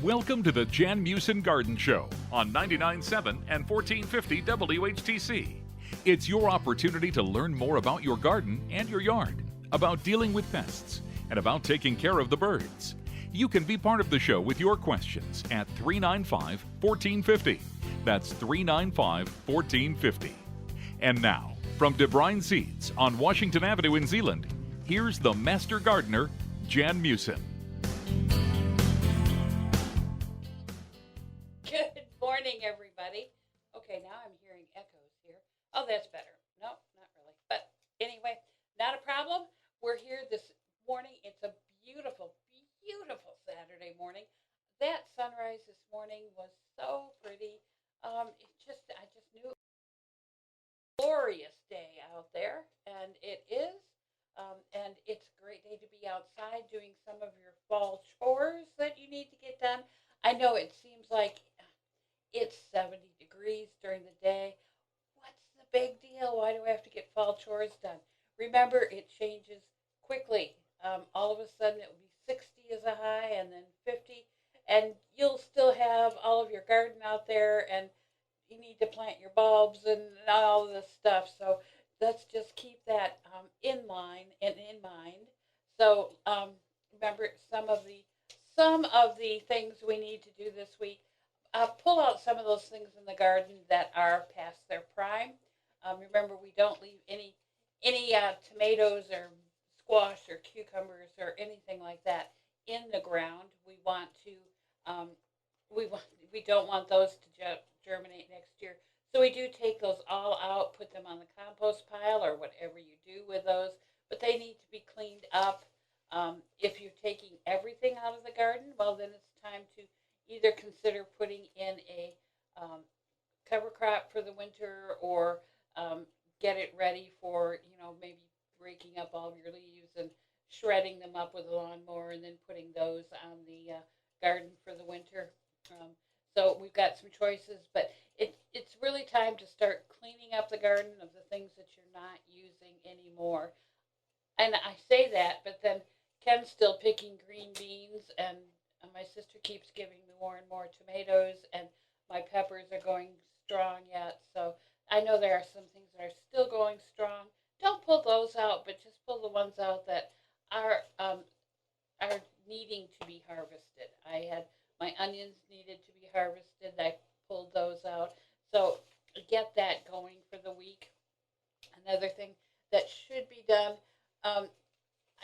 Welcome to the Jan Meeuwsen Garden Show on 99.7 and 1450 WHTC. It's your opportunity to learn more about your garden and your yard, about dealing with pests, and about taking care of the birds. You can be part of the show with your questions at 395-1450. That's 395-1450. And now, from De Bruyne Seeds on Washington Avenue in Zeeland, here's the master gardener, Jan Meeuwsen. Good morning, everybody. Okay, now I'm hearing echoes here. Oh, that's better. No, not really. But anyway, not a problem. We're here this morning. It's a beautiful, beautiful Saturday morning. That sunrise this morning was so pretty. I just knew it was a glorious day out there, and it is. And it's a great day to be outside doing some of your fall chores that you need to get done. I know it seems like it's 70 degrees during the day. What's the big deal? Why do I have to get fall chores done? Remember, it changes quickly. All of a sudden, it will be 60 as a high and then 50. And you'll still have all of your garden out there, and you need to plant your bulbs and all of this stuff. So let's just keep that in line and in mind. So remember some of the things we need to do this week. Pull out some of those things in the garden that are past their prime. Remember, we don't leave any tomatoes or squash or cucumbers or anything like that in the ground. We want to we don't want those to germinate next year. So we do take those all out, put them on the compost pile or whatever you do with those. But they need to be cleaned up. If you're taking everything out of the garden, well, then it's time to either consider putting in a cover crop for the winter, or get it ready for, maybe breaking up all of your leaves and shredding them up with a lawnmower and then putting those on the garden for the winter. So we've got some choices, but it's really time to start cleaning up the garden of the things that you're not using anymore. And I say that, but then Ken's still picking green beans, and my sister keeps giving me more and more tomatoes, and my peppers are going strong yet. So I know there are some things that are still going strong. Don't pull those out, but just pull the ones out that are needing to be harvested. I had my onions needed to be harvested. I pulled those out. So get that going for the week. Another thing that should be done,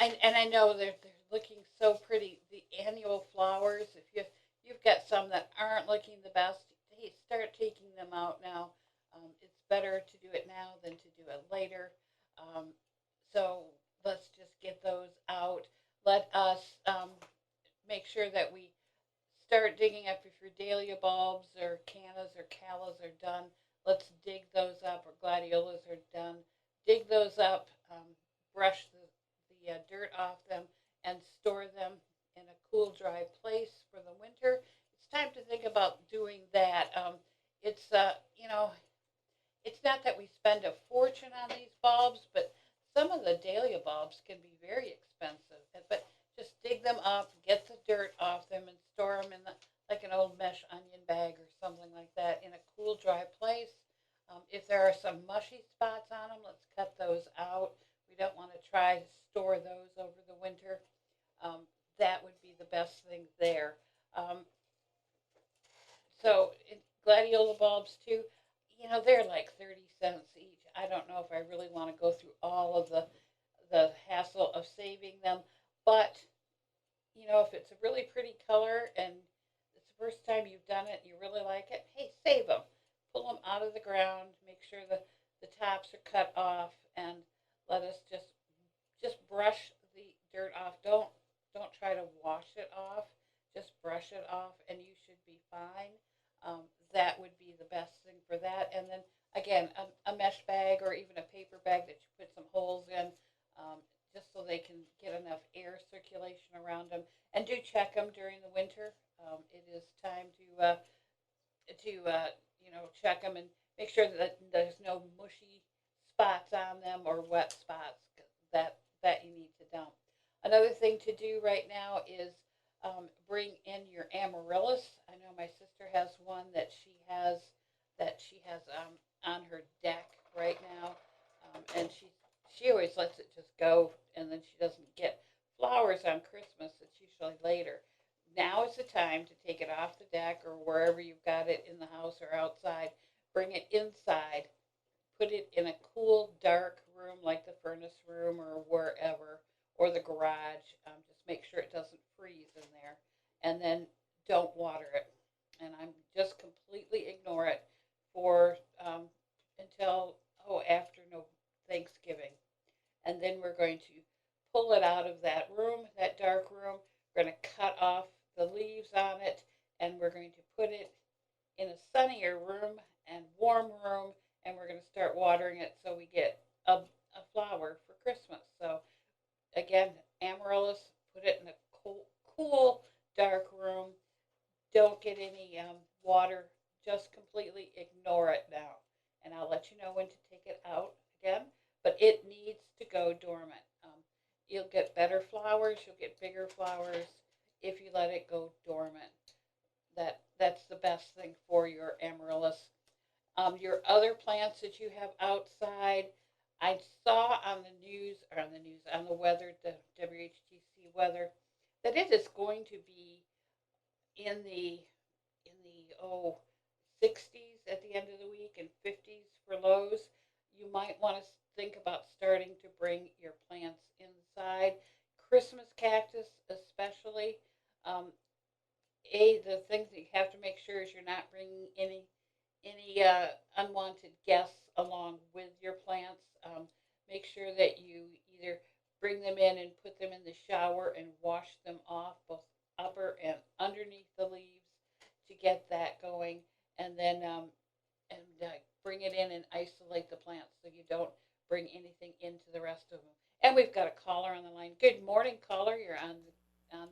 and I know they're looking so pretty, the annual flowers. If you've got some that aren't looking the best, hey, start taking them out now. It's better to do it now than to do it later. So let's just get those out. Let us make sure that we start digging up if your dahlia bulbs or cannas or callas are done. Let's dig those up, or gladiolas are done. Dig those up, brush the dirt off them, and store them in a cool, dry place for the winter. It's time to think about doing that. It's not that we spend a fortune on these bulbs, but some of the dahlia bulbs can be very expensive. But just dig them up, get the dirt off them, and store them in like an old mesh onion bag or something like that in a cool, dry place. If there are some mushy spots on them, let's cut those out. We don't want to try to store those over the winter. That would be the best thing there. So gladiola bulbs too, they're like 30 cents each. I don't know if I really want to go through all of the hassle of saving them, but if it's a really pretty color and it's the first time you've done it and you really like it, hey, save them. Pull them out of the ground, make sure the tops are cut off, and let us just brush the dirt off. Don't try to wash it off. Just brush it off, and you should be fine. That would be the best thing for that. And then again, a mesh bag or even a paper bag that you put some holes in, just so they can get enough air circulation around them. And do check them during the winter. It is time to check them and make sure that there's no mushy spots on them or wet spots that you need to dump. Another thing to do right now is bring in your amaryllis. I know my sister has one that she has on her deck right now, and she always lets it just go, and then she doesn't get flowers on Christmas. It's usually later. Now is the time to take it off the deck or wherever you've got it in the house or outside. Bring it inside, put it in a cool, dark room like the furnace room or wherever, or the garage. Just make sure it doesn't freeze in there. And then don't water it. And I'm just completely ignore it for until, after no Thanksgiving. And then we're going to pull it out of that room, that dark room. We're going to cut off the leaves on it, and we're going to put it in a sunnier room and warm room, and we're going to start watering it so we get a flower for Christmas. So again, amaryllis, put it in a cool dark room. Don't get any water. Just completely ignore it now. And I'll let you know when to take it out again. But it needs to go dormant. You'll get better flowers. You'll get bigger flowers if you let it go dormant. That's the best thing for your amaryllis. Your other plants that you have outside, I saw on on the weather, the WHTC weather, that it is going to be in the 60s at the end of the week and 50s for lows. You might want to think about starting to bring your plants inside. Christmas cactus, especially. Um, the thing that you have to make sure is you're not bringing any unwanted guests along with your plants. Make sure that you either bring them in and put them in the shower and wash them off, both upper and underneath the leaves, to get that going, and then bring it in and isolate the plants so you don't bring anything into the rest of them. And we've got a caller on the line. Good morning, caller. You're on the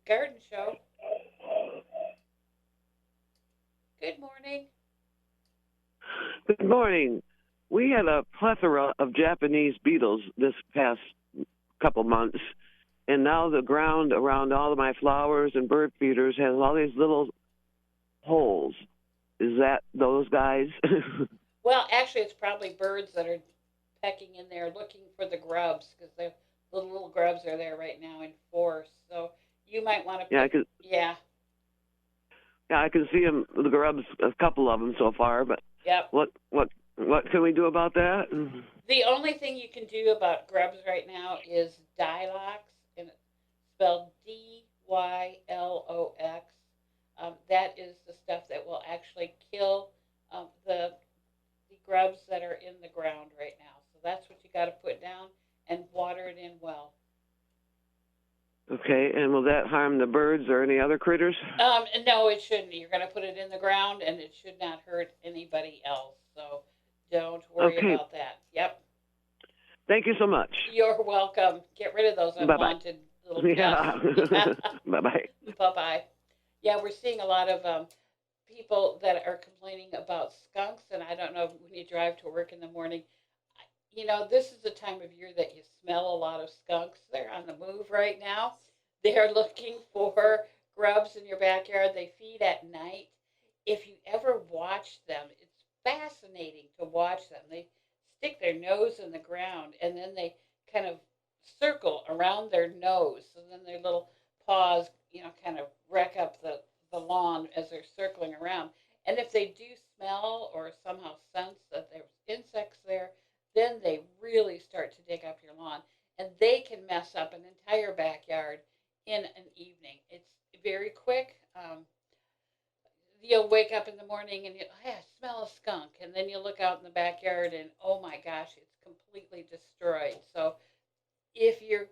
garden show. Good morning. Good morning. We had a plethora of Japanese beetles this past couple months, and now the ground around all of my flowers and bird feeders has all these little holes. Is that those guys? Well, actually, it's probably birds that are pecking in there looking for the grubs, because the little grubs are there right now in force. So you might want to. Yeah, Yeah. Yeah, I can see them, the grubs, a couple of them so far. But Yep. What can we do about that? The only thing you can do about grubs right now is Dilox, and it's spelled Dylox. That is the stuff that will actually kill the grubs that are in the ground right now. So that's what you got to put down and water it in well. Okay, and will that harm the birds or any other critters? No, it shouldn't. You're going to put it in the ground, and it should not hurt anybody else. So don't worry about that. Yep. Thank you so much. You're welcome. Get rid of those unwanted little pests. Yeah. Bye-bye. Bye-bye. Yeah, we're seeing a lot of people that are complaining about skunks, and I don't know, when you drive to work in the morning, this is the time of year that you smell a lot of skunks. They're on the move right now. They're looking for grubs in your backyard. They feed at night. If you ever watch them, it's fascinating to watch them. They stick their nose in the ground, and then they kind of circle around their nose. So then their little paws, kind of wreck up the lawn as they're circling around. And if they do smell or somehow sense that there's insects there, then they really start to dig up your lawn. And they can mess up an entire backyard in an evening. It's very quick. You'll wake up in the morning and I smell a skunk. And then you look out in the backyard and, oh my gosh, it's completely destroyed. So if you're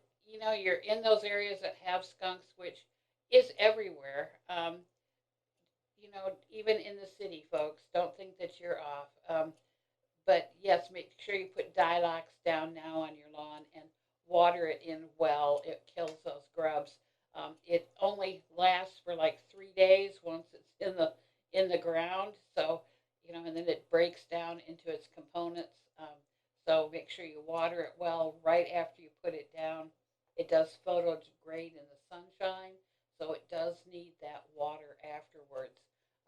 in those areas that have skunks, which is everywhere, even in the city, folks, don't think that you're off. But yes, make sure you put Dilox down now on your lawn and water it in well. It kills those grubs. It only lasts for like 3 days once it's in the ground. So and then it breaks down into its components. So make sure you water it well right after you put it down. It does photodegrade in the sunshine, So it does need that water afterwards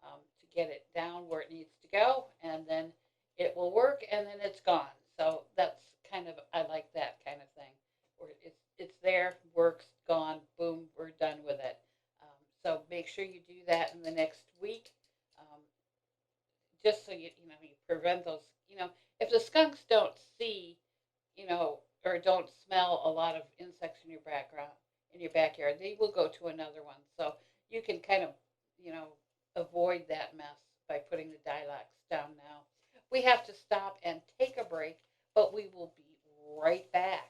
to get it down where it needs to go, and then it will work, and then it's gone. So that's kind of, I like that kind of thing, where it's there, works, gone, boom, we're done with it. So make sure you do that in the next week, um, just so you prevent those. If the skunks don't see, or don't smell a lot of insects in your backyard, they will go to another one. So you can kind of, avoid that mess by putting the dilax down now. We have to stop and take a break, but we will be right back.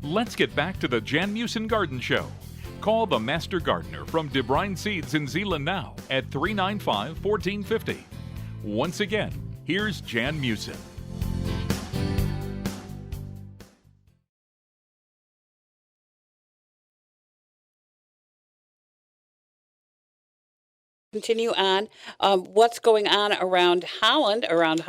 Let's get back to the Jan Meeuwsen Garden Show. Call the Master Gardener from De Bruyn Seeds in Zeeland now at 395-1450. Once again, here's Jan Meeuwsen. Continue on. What's going on around Holland, around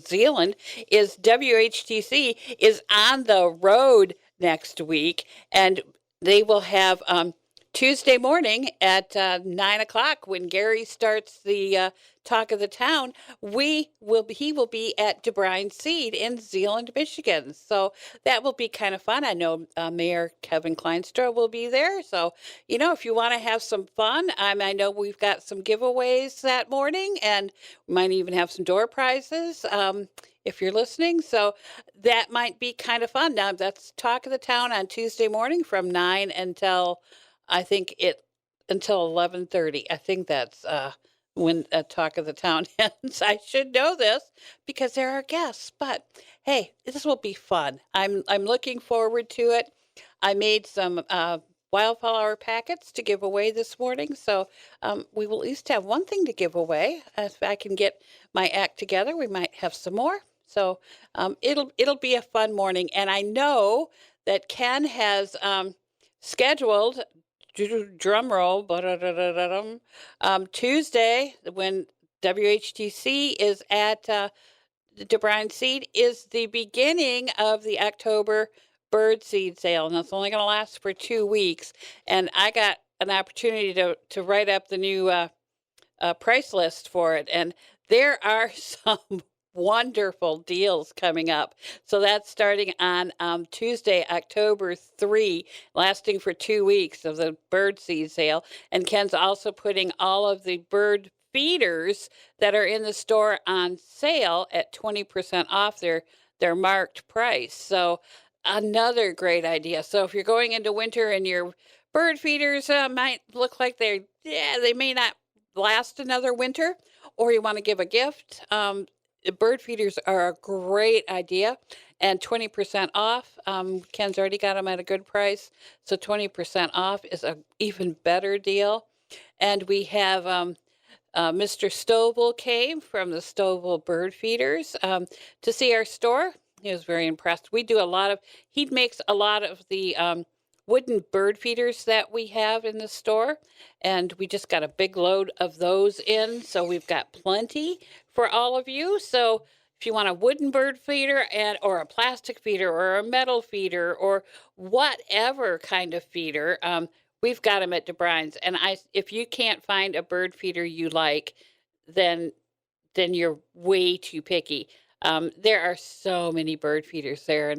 Zeeland, is WHTC is on the road next week, and they will have Tuesday morning at 9 o'clock when Gary starts the Talk of the Town. He will be at De Bruyn Seed in Zeeland, Michigan. So that will be kind of fun. I know Mayor Kevin Kleinstra will be there. So, if you want to have some fun, I know we've got some giveaways that morning, and we might even have some door prizes if you're listening. So that might be kind of fun. Now, that's Talk of the Town on Tuesday morning from 9 until 11:30. I think that's when Talk of the Town ends. I should know this because there are guests, but hey, this will be fun. I'm looking forward to it. I made some wildflower packets to give away this morning, so we will at least have one thing to give away. If I can get my act together, we might have some more. So it'll be a fun morning, and I know that Ken has scheduled, drum roll, Tuesday, when WHTC is at De Bruyn Seed, is the beginning of the October bird seed sale, and it's only going to last for 2 weeks. And I got an opportunity to write up the new price list for it, and there are some wonderful deals coming up. So that's starting on Tuesday, October 3, lasting for 2 weeks of the bird seed sale. And Ken's also putting all of the bird feeders that are in the store on sale at 20% off their marked price. So another great idea. So if you're going into winter and your bird feeders might look like they may not last another winter, or you want to give a gift, bird feeders are a great idea, and 20% off. Ken's already got them at a good price, so 20% off is an even better deal. And we have Mr. Stovall came from the Stovall Bird Feeders to see our store. He was very impressed. He makes a lot of the wooden bird feeders that we have in the store, and we just got a big load of those in, so we've got plenty for all of you. So if you want a wooden bird feeder or a plastic feeder or a metal feeder or whatever kind of feeder, we've got them at De Bruyn's. And if you can't find a bird feeder you like, then you're way too picky. There are so many bird feeders there,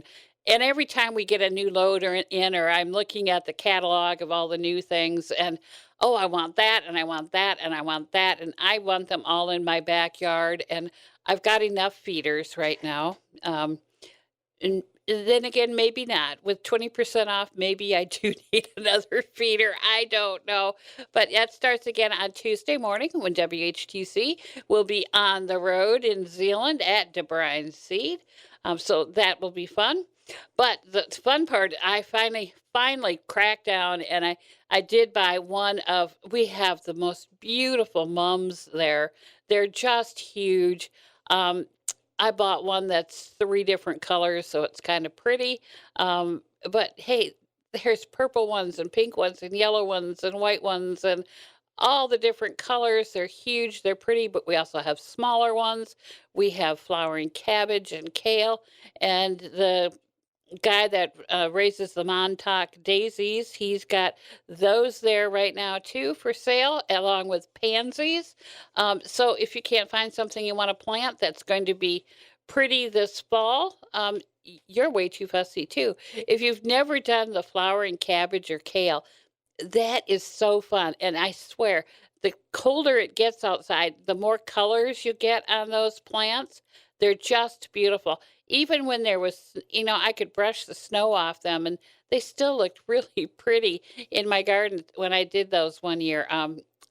and every time we get a new load or I'm looking at the catalog of all the new things, and I want that, and I want that, and I want that, and I want them all in my backyard, and I've got enough feeders right now. And then again, maybe not. With 20% off, maybe I do need another feeder. I don't know. But that starts again on Tuesday morning when WHTC will be on the road in Zeeland at De Bruyn Seed. So that will be fun. But the fun part, I finally cracked down, and I did buy we have the most beautiful mums there. They're just huge. I bought one that's 3 different colors, so it's kind of pretty. But hey, there's purple ones and pink ones and yellow ones and white ones and all the different colors. They're huge, they're pretty, but we also have smaller ones. We have flowering cabbage and kale, and the guy that raises the Montauk daisies. He's got those there right now too for sale, along with pansies. So if you can't find something you want to plant that's going to be pretty this fall, you're way too fussy too. If you've never done the flowering cabbage or kale, that is so fun. And I swear, the colder it gets outside, the more colors you get on those plants. They're just beautiful. Even when there was, I could brush the snow off them and they still looked really pretty in my garden when I did those one year.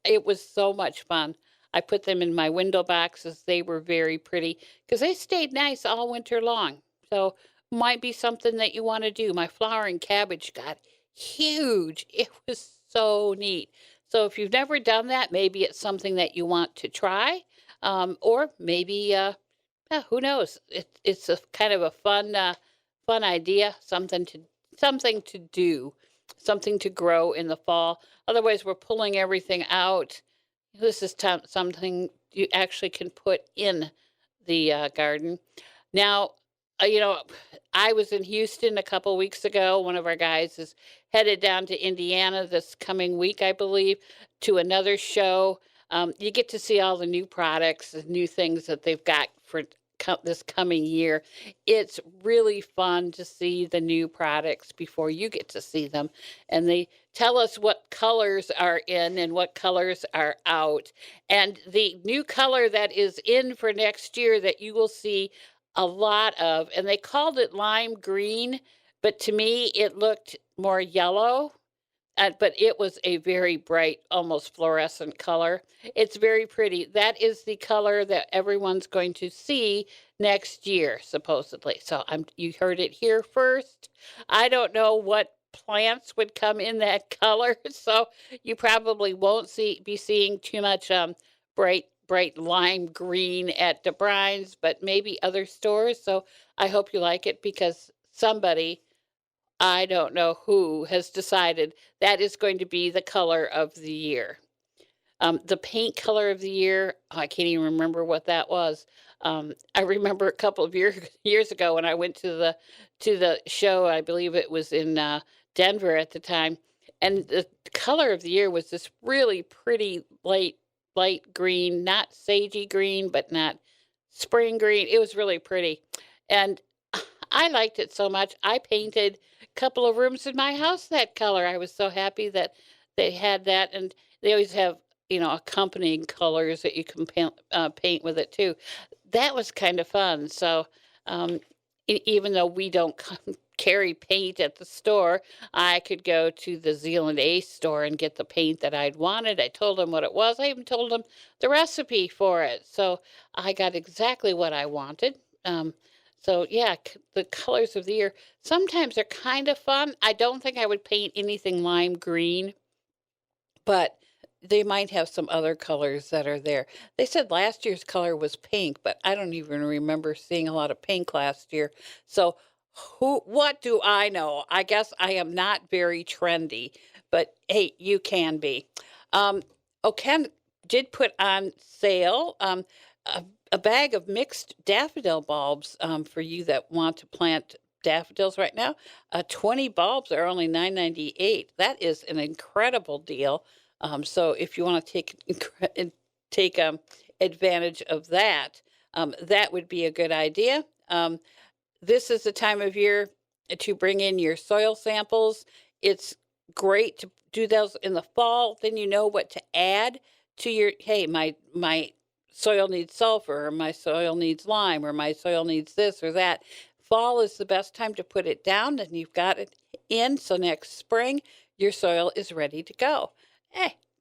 It was so much fun. I put them in my window boxes. They were very pretty because they stayed nice all winter long. So might be something that you want to do. My flowering cabbage got huge. It was so neat. So if you've never done that, maybe it's something that you want to try, or maybe who knows? It's a kind of a fun idea, something to do, something to grow in the fall. Otherwise, we're pulling everything out. This is something you actually can put in the garden. Now, I was in Houston a couple weeks ago. One of our guys is headed down to Indiana this coming week, I believe, to another show. You get to see all the new products, the new things that they've got for this coming year. It's really fun to see the new products before you get to see them. And they tell us what colors are in and what colors are out. And the new color that is in for next year that you will see a lot of, and they called it lime green, but to me it looked more yellow. But it was a very bright, almost fluorescent color. It's very pretty. That is the color that everyone's going to see next year, supposedly. So you heard it here first. I don't know what plants would come in that color, so you probably won't be seeing too much bright lime green at DeBrine's, but maybe other stores. So I hope you like it because somebody, I don't know who, has decided that is going to be the color of the year. The paint color of the year, I can't even remember what that was. I remember a couple of years ago when I went to the show. I believe it was in Denver at the time, and the color of the year was this really pretty light green, not sagey green, but not spring green. It was really pretty, and I liked it so much. I painted a couple of rooms in my house that color. I was so happy that they had that, and they always have accompanying colors that you can paint with it too. That was kind of fun. So even though we don't carry paint at the store, I could go to the Zealand Ace store and get the paint that I'd wanted. I told them what it was. I even told them the recipe for it. So I got exactly what I wanted. So yeah, the colors of the year, sometimes they're kind of fun. I don't think I would paint anything lime green, but they might have some other colors that are there. They said last year's color was pink, but I don't even remember seeing a lot of pink last year. So what do I know? I guess I am not very trendy, but hey, you can be. Ken did put on sale a bag of mixed daffodil bulbs for you that want to plant daffodils right now. 20 bulbs are only $9.98. That is an incredible deal. So if you want to take advantage of that, that would be a good idea. This is the time of year to bring in your soil samples. It's great to do those in the fall. Then you know what to add to your, hey, my soil needs sulfur, or my soil needs lime, or my soil needs this or that. Fall is the best time to put it down, and you've got it in. So next spring, your soil is ready to go.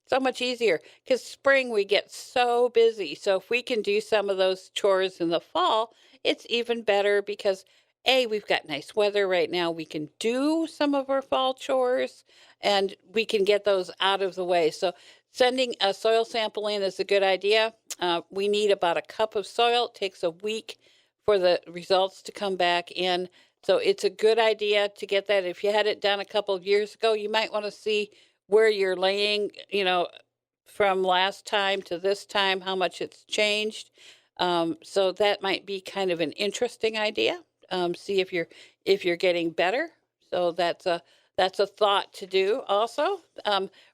So much easier because spring we get so busy. So if we can do some of those chores in the fall, it's even better because we've got nice weather right now. We can do some of our fall chores and we can get those out of the way. So sending a soil sample in is a good idea. We need about a cup of soil. It takes a week for the results to come back in. So it's a good idea to get that. If you had it done a couple of years ago, you might want to see where you're laying, from last time to this time, how much it's changed. So that might be kind of an interesting idea. See if you're getting better. So that's a thought to do also.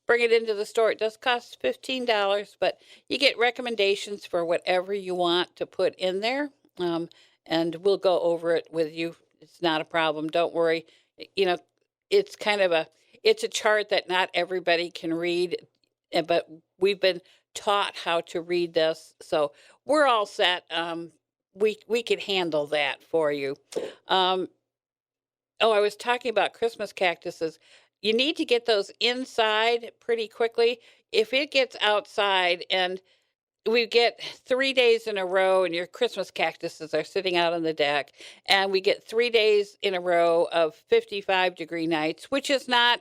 Bring it into the store. It does cost $15, but you get recommendations for whatever you want to put in there. And we'll go over it with you. It's not a problem. Don't worry. You know, it's kind of it's a chart that not everybody can read, but we've been taught how to read this. So we're all set. We can handle that for you. Oh, I was talking about Christmas cactuses. You need to get those inside pretty quickly. If it gets outside and we get 3 days in a row and your Christmas cactuses are sitting out on the deck, and we get 3 days in a row of 55-degree nights, which is not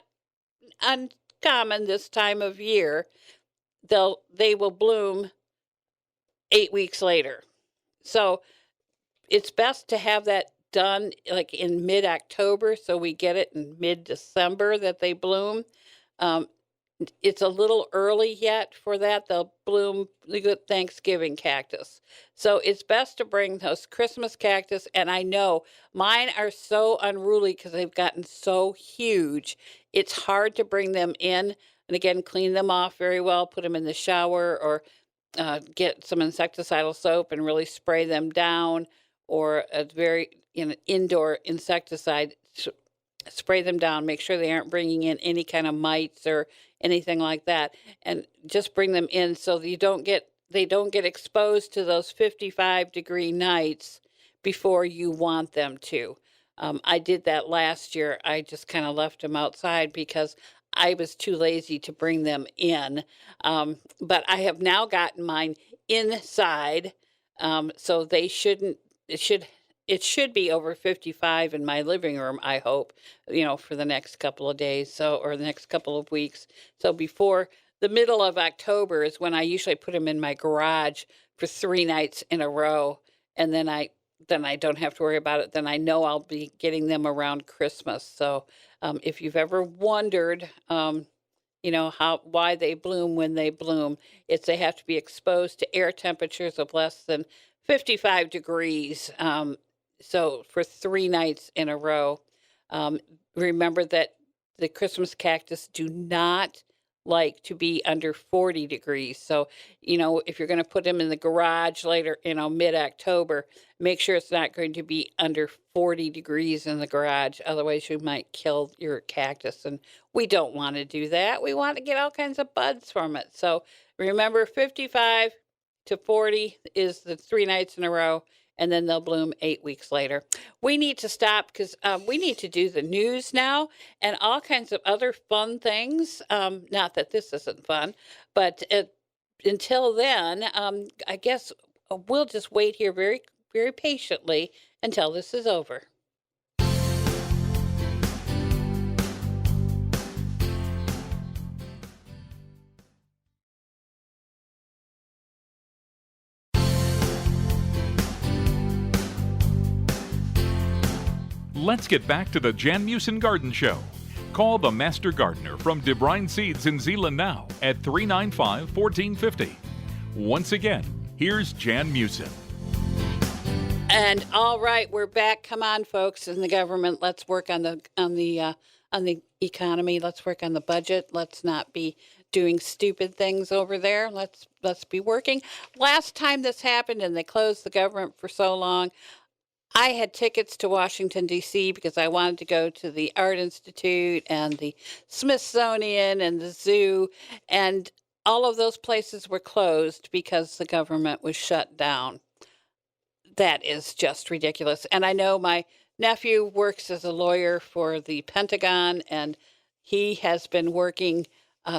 uncommon this time of year, they will bloom 8 weeks later. So it's best to have that done like in mid-October, so we get it in mid-December that they bloom. It's a little early yet for that. They'll bloom the good Thanksgiving cactus. So it's best to bring those Christmas cactus. And I know mine are so unruly because they've gotten so huge. It's hard to bring them in. And again, clean them off very well, put them in the shower, or get some insecticidal soap and really spray them down, or a very indoor insecticide. Spray them down, make sure they aren't bringing in any kind of mites or anything like that, and just bring them in so that they don't get exposed to those 55-degree nights before you want them to. I did that last year. I just kind of left them outside because I was too lazy to bring them in. But I have now gotten mine inside, so they shouldn't. It should be over 55 in my living room, I hope, for the next couple of days, or the next couple of weeks. So before the middle of October is when I usually put them in my garage for 3 nights in a row, and then I don't have to worry about it. Then I know I'll be getting them around Christmas. So if you've ever wondered, why they bloom when they bloom, they have to be exposed to air temperatures of less than 55 degrees. So for 3 nights in a row. Remember that the Christmas cactus do not like to be under 40 degrees. So, if you're going to put them in the garage later, mid-October, make sure it's not going to be under 40 degrees in the garage. Otherwise, you might kill your cactus. And we don't want to do that. We want to get all kinds of buds from it. So remember, 55 to 40 is the 3 nights in a row. And then they'll bloom 8 weeks later. We need to stop because we need to do the news now and all kinds of other fun things. Not that this isn't fun, but until then, I guess we'll just wait here very, very patiently until this is over. Let's get back to the Jan Meeuwsen Garden Show. Call the Master Gardener from De Bruyne Seeds in Zeeland now at 395-1450. Once again, here's Jan Meeuwsen. And all right, we're back. Come on, folks, in the government. Let's work on the economy. Let's work on the budget. Let's not be doing stupid things over there. Let's be working. Last time this happened and they closed the government for so long, I had tickets to Washington, D.C. because I wanted to go to the Art Institute and the Smithsonian and the zoo, and all of those places were closed because the government was shut down. That is just ridiculous. And I know my nephew works as a lawyer for the Pentagon, and he has been working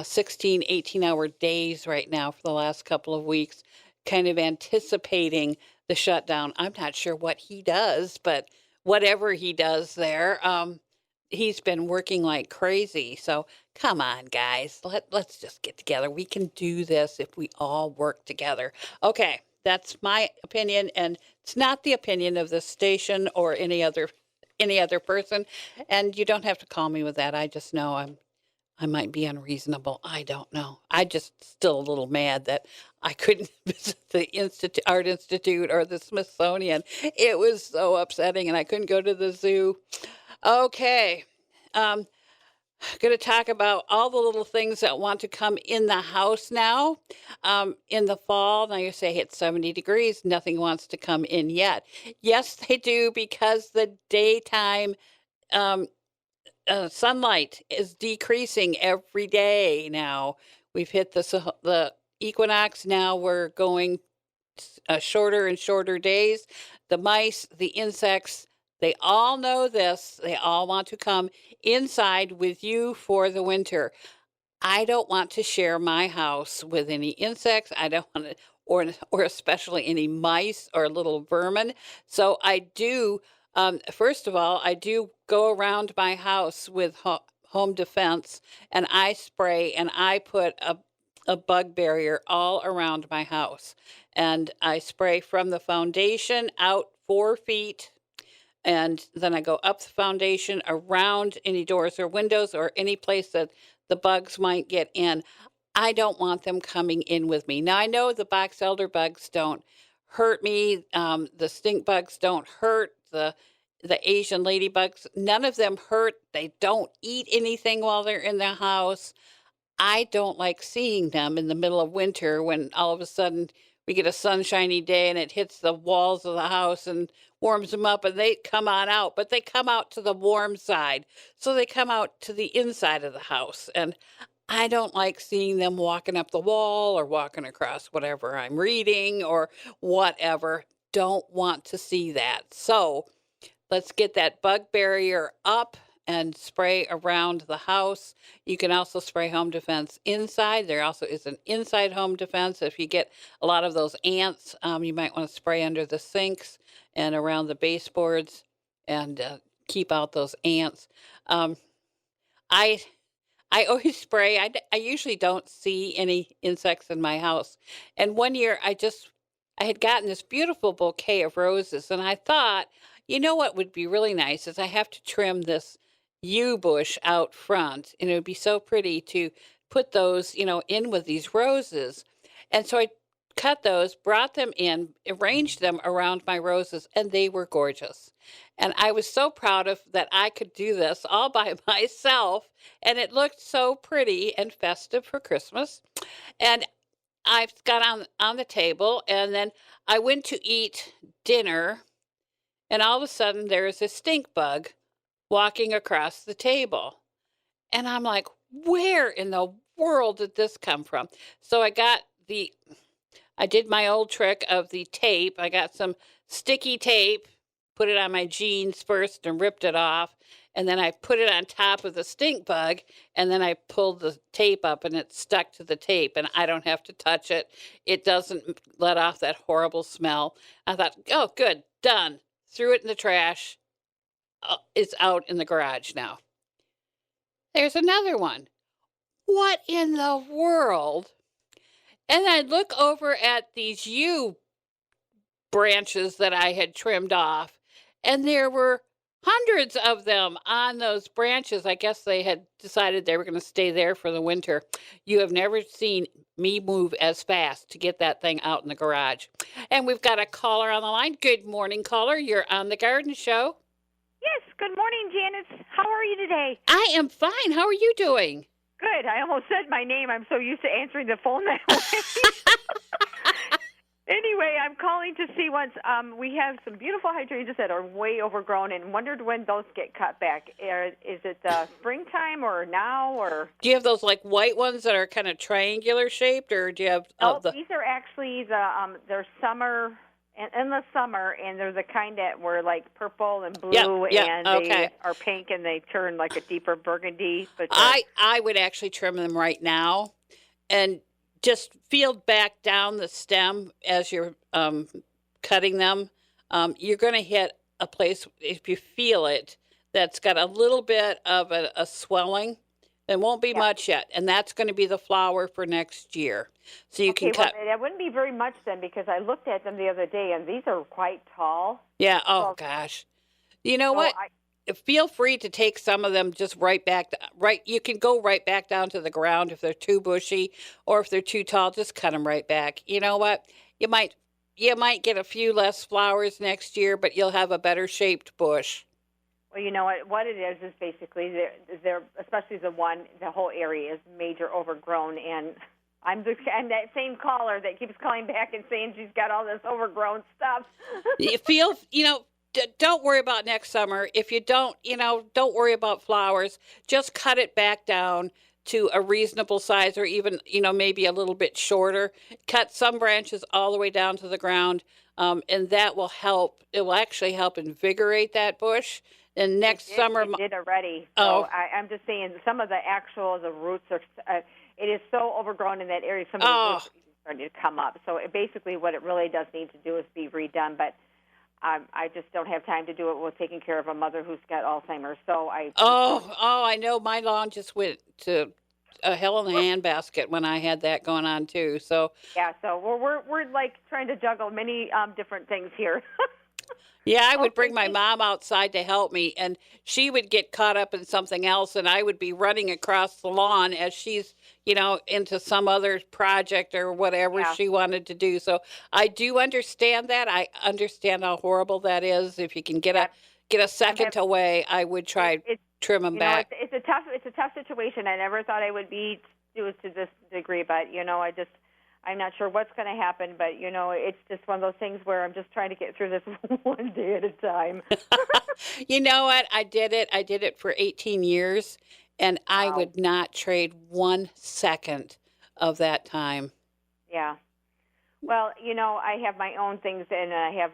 16, 18-hour days right now for the last couple of weeks, kind of anticipating the shutdown. I'm not sure what he does, but whatever he does there, he's been working like crazy. So come on, guys, let's just get together. We can do this if we all work together. Okay, that's my opinion, and it's not the opinion of this station or any other any other person. And you don't have to call me with that. I just know I might be unreasonable. I don't know. I just still a little mad that I couldn't visit the Art Institute or the Smithsonian. It was so upsetting, and I couldn't go to the zoo. Okay. Um, Going to talk about all the little things that want to come in the house now. In the fall, now you say it's 70 degrees, nothing wants to come in yet. Yes, they do, because the daytime um, sunlight is decreasing every day now. We've hit the equinox. Now we're going shorter and shorter days. The mice, the insects, they all know this. They all want to come inside with you for the winter. I don't want to share my house with any insects. I don't want to, or especially any mice or little vermin. So I do. First of all, I do go around my house with home defense, and I spray and I put a bug barrier all around my house. And I spray from the foundation out 4 feet, and then I go up the foundation around any doors or windows or any place that the bugs might get in. I don't want them coming in with me. Now, I know the box elder bugs don't hurt me. The stink bugs don't hurt. The Asian ladybugs, none of them hurt. They don't eat anything while they're in the house. I don't like seeing them in the middle of winter when all of a sudden we get a sunshiny day and it hits the walls of the house and warms them up, and they come on out, but they come out to the warm side. So they come out to the inside of the house. And I don't like seeing them walking up the wall or walking across whatever I'm reading or whatever. Don't want to see that. So let's get that bug barrier up and spray around the house. You can also spray home defense inside. There also is an inside home defense. If you get a lot of those ants, you might want to spray under the sinks and around the baseboards and keep out those ants. I always spray. I usually don't see any insects in my house. And one year I had gotten this beautiful bouquet of roses, and I thought, you know what would be really nice is I have to trim this yew bush out front, and it would be so pretty to put those, in with these roses. And so I cut those, brought them in, arranged them around my roses, and they were gorgeous. And I was so proud of that I could do this all by myself, and it looked so pretty and festive for Christmas. And I've got on the table, and then I went to eat dinner, and all of a sudden there's a stink bug walking across the table. And I'm like, where in the world did this come from? So I did my old trick of the tape. I got some sticky tape, put it on my jeans first and ripped it off. And then I put it on top of the stink bug, and then I pulled the tape up and it stuck to the tape, and I don't have to touch it. It doesn't let off that horrible smell. I thought, oh, good, done. Threw it in the trash. It's out in the garage now. There's another one. What in the world? And I look over at these yew branches that I had trimmed off, and there were hundreds of them on those branches. I guess they had decided they were going to stay there for the winter. You have never seen me move as fast to get that thing out in the garage. And we've got a caller on the line. Good morning, caller. You're on the Garden Show. Yes, good morning, Janice. How are you today? I am fine. How are you doing? Good. I almost said my name. I'm so used to answering the phone that way. Anyway, I'm calling to see once we have some beautiful hydrangeas that are way overgrown and wondered when those get cut back. Is it springtime or now? Or do you have those like white ones that are kind of triangular shaped, or do you have? These are actually they're summer. In the summer, and they're the kind that were like purple and blue, and they are pink, and they turn like a deeper burgundy. But I would actually trim them right now, and just field back down the stem as you're cutting them. You're going to hit a place, if you feel it, that's got a little bit of a swelling. There won't be much yet, and that's going to be the flower for next year. So you can cut. Well, that wouldn't be very much then, because I looked at them the other day, and these are quite tall. Yeah. Oh, gosh. You know what? feel free to take some of them just right back. You can go right back down to the ground if they're too bushy, or if they're too tall, just cut them right back. You know what? You might get a few less flowers next year, but you'll have a better shaped bush. Well, you know what it is basically they're especially the whole area is major overgrown, and I'm that same caller that keeps calling back and saying she's got all this overgrown stuff. Don't worry about next summer. If you don't worry about flowers. Just cut it back down to a reasonable size, or even, maybe a little bit shorter. Cut some branches all the way down to the ground, and that will help. It will actually help invigorate that bush. And next summer... It did already. So I'm just saying some of the roots are... it is so overgrown in that area. Some of the roots are starting to come up. So basically what it really does need to do is be redone. But I just don't have time to do it with taking care of a mother who's got Alzheimer's. So I know. My lawn just went to a hell in a handbasket when I had that going on too. So yeah, so we're like trying to juggle many different things here. Yeah, I would bring my mom outside to help me, and she would get caught up in something else, and I would be running across the lawn as she's, into some other project or whatever she wanted to do. So I do understand that. I understand how horrible that is. If you can get a second away, I would try trim them back. It's a tough situation. I never thought I would be to this degree, but I'm not sure what's going to happen, but, it's just one of those things where I'm just trying to get through this one day at a time. You know what? I did it for 18 years, and I would not trade 1 second of that time. Yeah. Well, I have my own things, and I have,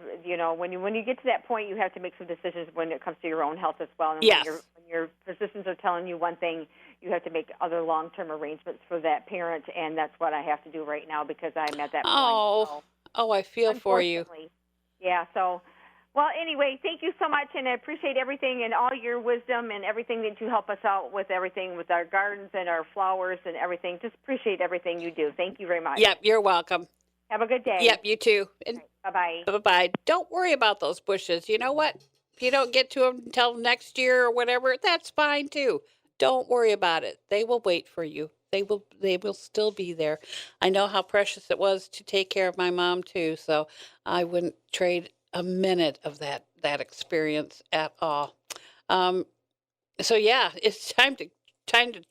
when you get to that point, you have to make some decisions when it comes to your own health as well. And yes. When your physicians are telling you one thing, you have to make other long-term arrangements for that parent, and that's what I have to do right now because I'm at that point. I feel for you. Yeah, so, well, anyway, thank you so much, and I appreciate everything and all your wisdom and everything that you help us out with, everything with our gardens and our flowers and everything. Just appreciate everything you do. Thank you very much. Yep, you're welcome. Have a good day. Yep, you too. And bye-bye. Bye-bye. Don't worry about those bushes. You know what? If you don't get to them until next year or whatever, that's fine too. Don't worry about it. They will wait for you. They will still be there. I know how precious it was to take care of my mom too, so I wouldn't trade a minute of that experience at all. So yeah, it's time to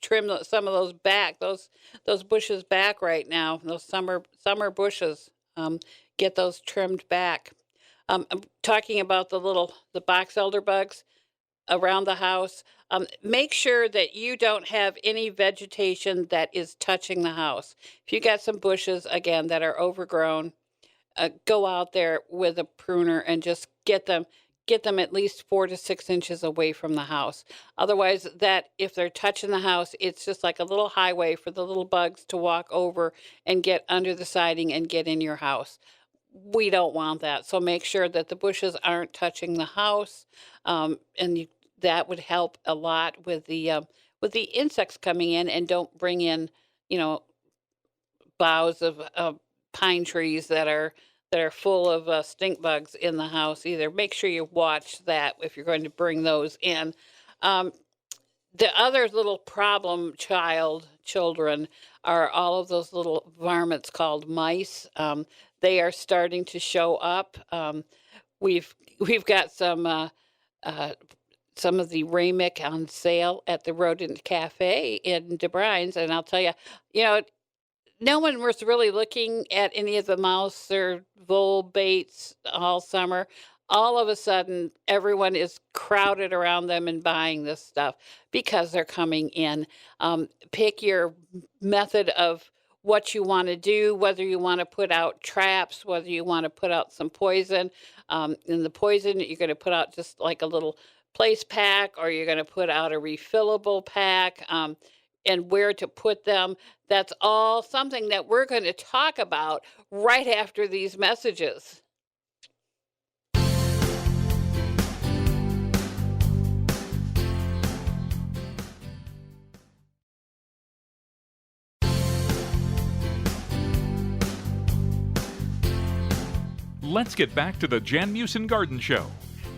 trim some of those back, those bushes back right now. Those summer bushes, get those trimmed back. I'm talking about the box elder bugs around the house. Make sure that you don't have any vegetation that is touching the house. If you got some bushes again that are overgrown, go out there with a pruner and just get them at least 4 to 6 inches away from the house. Otherwise, if they're touching the house, it's just like a little highway for the little bugs to walk over and get under the siding and get in your house. We don't want that. So make sure that the bushes aren't touching the house, that would help a lot with the insects coming in. And don't bring in, boughs of pine trees that are full of stink bugs in the house either. Make sure you watch that if you're going to bring those in. The other little problem children are all of those little varmints called mice. They are starting to show up. We've got some of the Ramic on sale at the Rodent Cafe in DeBrines, and I'll tell you, no one was really looking at any of the mouse or vole baits all summer. All of a sudden, everyone is crowded around them and buying this stuff because they're coming in. Pick your method of what you want to do, whether you want to put out traps, whether you want to put out some poison. In the poison, you're going to put out just like a little place pack, or you're going to put out a refillable pack, and where to put them. That's all something that we're going to talk about right after these messages. Let's get back to the Jan Meeuwsen Garden Show.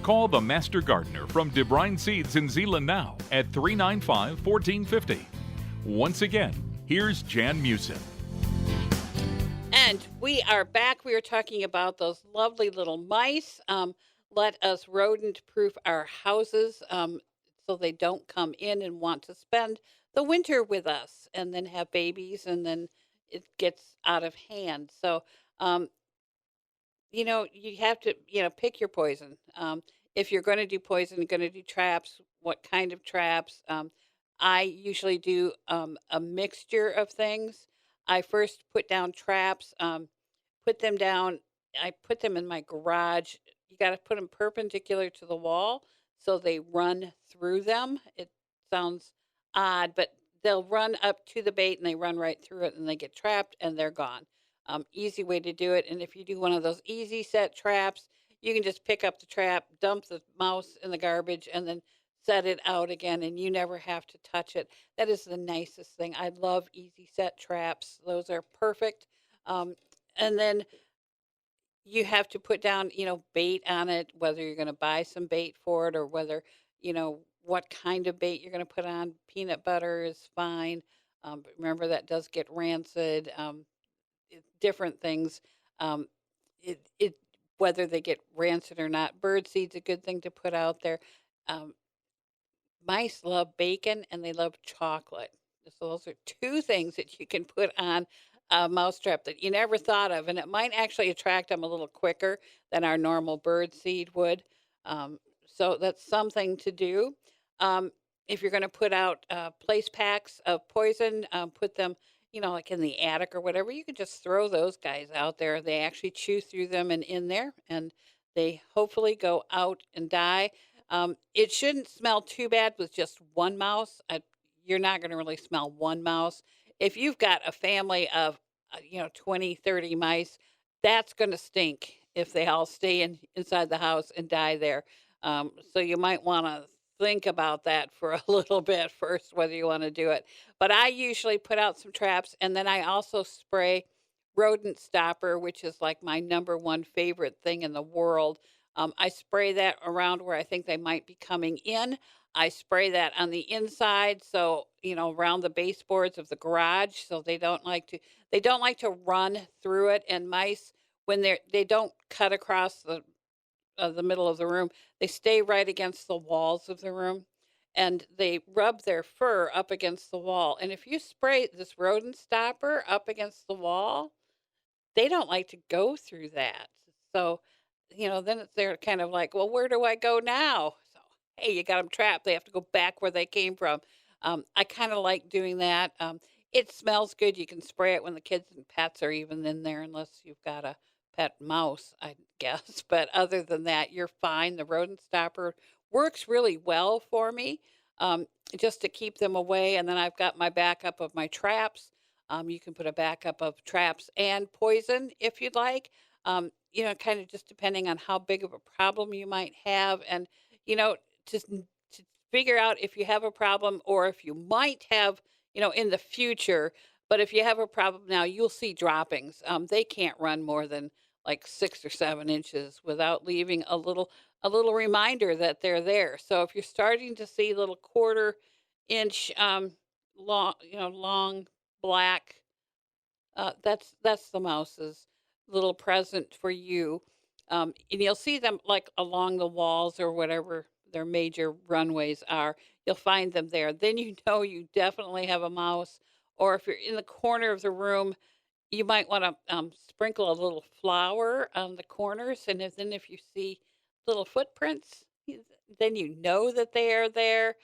Call the Master Gardener from DeBrine Seeds in Zeeland now at 395-1450. Once again, here's Jan Meeuwsen. And we are back. We were talking about those lovely little mice. Let us rodent proof our houses so they don't come in and want to spend the winter with us and then have babies and then it gets out of hand. So, um, you have to, pick your poison. If you're going to do poison, you're going to do traps, what kind of traps? I usually do a mixture of things. I first put down traps, put them down. I put them in my garage. You got to put them perpendicular to the wall so they run through them. It sounds odd, but they'll run up to the bait and they run right through it and they get trapped and they're gone. Easy way to do it. And if you do one of those easy set traps, you can just pick up the trap, dump the mouse in the garbage, and then set it out again, and you never have to touch it. That is the nicest thing. I love easy set traps. Those are perfect. And then you have to put down, bait on it, whether you're going to buy some bait for it or whether, what kind of bait you're going to put on. Peanut butter is fine. But remember, that does get rancid. Different things. Um, it whether they get rancid or not. Bird seed's a good thing to put out there. Um, Mice love bacon and they love chocolate. So those are two things that you can put on a mousetrap that you never thought of, and it might actually attract them a little quicker than our normal bird seed would. So that's something to do. If you're going to put out place packs of poison, put them, like in the attic or whatever. You can just throw those guys out there. They actually chew through them and in there, and they hopefully go out and die. It shouldn't smell too bad with just one mouse. You're not going to really smell one mouse. If you've got a family of, 20, 30 mice, that's going to stink if they all stay inside the house and die there. So you might want to think about that for a little bit first, whether you want to do it. But I usually put out some traps, and then I also spray rodent stopper, which is like my number one favorite thing in the world. I spray that around where I think they might be coming in. I spray that on the inside, so around the baseboards of the garage, so they don't like to run through it. And mice, when they don't cut across the middle of the room, they stay right against the walls of the room, and they rub their fur up against the wall. And if you spray this rodent stopper up against the wall, they don't like to go through that. So, then they're kind of like, well, where do I go now? So, hey, you got them trapped. They have to go back where they came from. I kind of like doing that. It smells good. You can spray it when the kids and pets are even in there, unless you've got a pet mouse, I guess. But other than that, you're fine. The rodent stopper works really well for me, just to keep them away. And then I've got my backup of my traps. You can put a backup of traps and poison if you'd like. Kind of just depending on how big of a problem you might have, and to figure out if you have a problem or if you might have, in the future. But if you have a problem now, you'll see droppings. They can't run more than like 6 or 7 inches without leaving a little reminder that they're there. So if you're starting to see little quarter-inch long black, that's the mouse's little present for you. And you'll see them like along the walls or whatever their major runways are. You'll find them there. Then you definitely have a mouse. Or if you're in the corner of the room, you might want to sprinkle a little flour on the corners, and then if you see little footprints, then you know that they are there.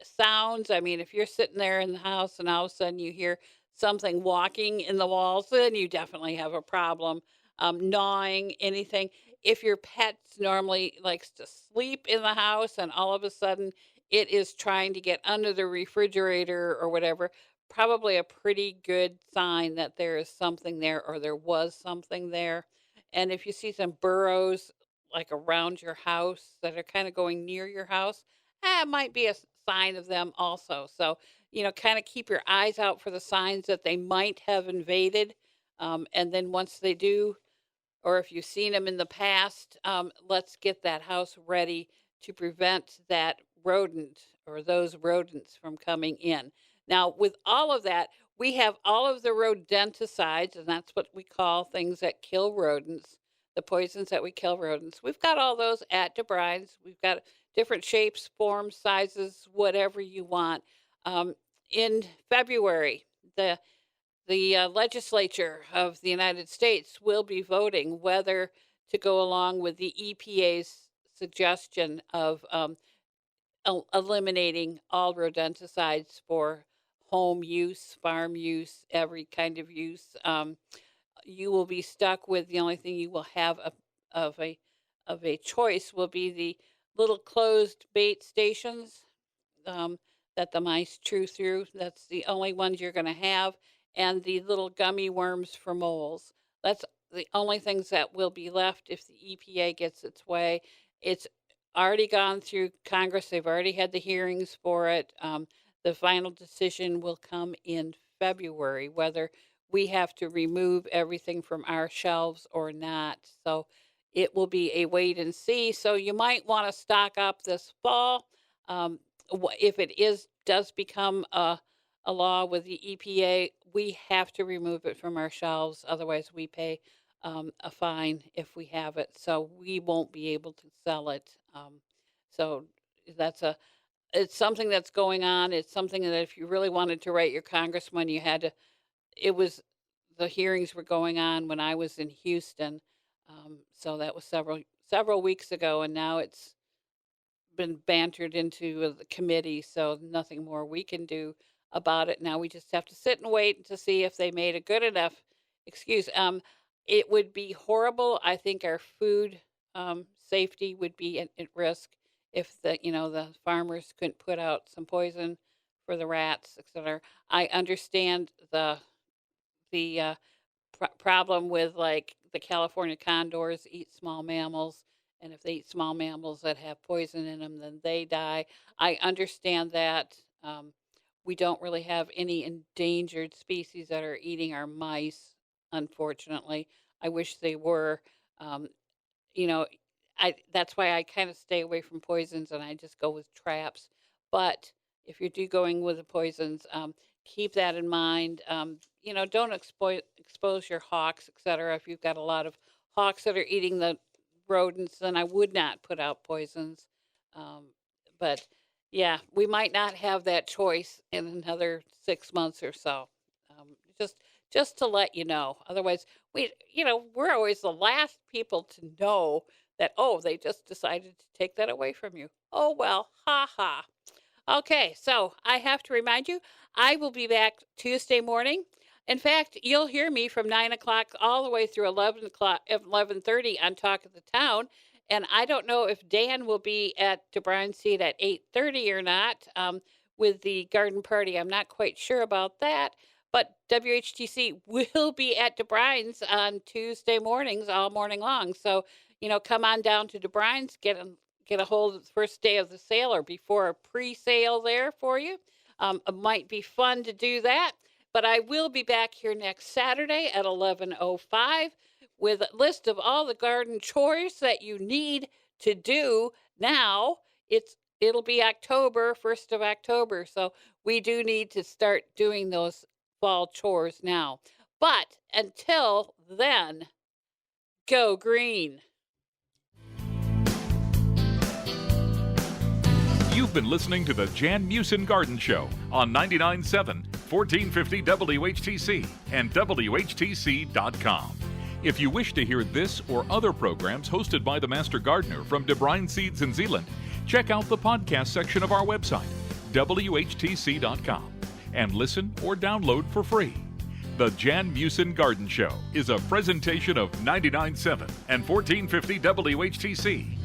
Sounds. I mean, if you're sitting there in the house and all of a sudden you hear something walking in the walls, then you definitely have a problem. Gnawing, anything. If your pet normally likes to sleep in the house and all of a sudden it is trying to get under the refrigerator or whatever, probably a pretty good sign that there is something there or there was something there. And if you see some burrows like around your house that are kind of going near your house, it might be a sign of them also. So, kind of keep your eyes out for the signs that they might have invaded. And then once they do, or if you've seen them in the past, let's get that house ready to prevent that rodent or those rodents from coming in. Now, with all of that, we have all of the rodenticides, and that's what we call things that kill rodents, the poisons that we kill rodents. We've got all those at DeBrine's. We've got different shapes, forms, sizes, whatever you want. In February, the legislature of the United States will be voting whether to go along with the EPA's suggestion of eliminating all rodenticides for home use, farm use, every kind of use. You will be stuck with the only thing you will have of a choice will be the little closed bait stations that the mice chew through. That's the only ones you're going to have, and the little gummy worms for moles. That's the only things that will be left if the EPA gets its way. It's already gone through Congress. They've already had the hearings for it. The final decision will come in February, whether we have to remove everything from our shelves or not. So it will be a wait and see. So you might want to stock up this fall. If it does become a law with the EPA, we have to remove it from our shelves. Otherwise, we pay a fine if we have it. So we won't be able to sell it. So it's something that's going on. It's something that if you really wanted to write your congressman, you had to. The hearings were going on when I was in Houston. So that was several weeks ago, and now it's been bantered into the committee, so nothing more we can do about it. Now we just have to sit and wait to see if they made a good enough excuse. It would be horrible. I think our food safety would be at risk if the farmers couldn't put out some poison for the rats, etc. I understand the problem with like the California condors eat small mammals, and if they eat small mammals that have poison in them, then they die. I understand that. We don't really have any endangered species that are eating our mice, unfortunately. I wish they were. You know, that's why I kind of stay away from poisons and I just go with traps. But if you're going with the poisons, keep that in mind. Don't expose your hawks, etc. If you've got a lot of hawks that are eating the rodents, then I would not put out poisons. But yeah, we might not have that choice in another 6 months or so. Just to let you know. Otherwise, we're always the last people to know that, oh, they just decided to take that away from you. Oh, well, ha ha. Okay, so I have to remind you, I will be back Tuesday morning. In fact, you'll hear me from 9 o'clock all the way through 11:30 on Talk of the Town. And I don't know if Dan will be at DeBrine's Seed at 8:30 or not with the garden party. I'm not quite sure about that. But WHTC will be at DeBrine's on Tuesday mornings all morning long. So, come on down to DeBrine's, get a hold of the first day of the sale or before a pre-sale there for you. It might be fun to do that. But I will be back here next Saturday at 11:05 with a list of all the garden chores that you need to do now. It'll be October, 1st of October. So we do need to start doing those fall chores now. But until then, go green. You've been listening to the Jan Meeuwsen Garden Show on 99.7, 1450 WHTC and WHTC.com. If you wish to hear this or other programs hosted by the Master Gardener from DeBrine Seeds in Zeeland, check out the podcast section of our website, WHTC.com, and listen or download for free. The Jan Meeuwsen Garden Show is a presentation of 99.7 and 1450 WHTC.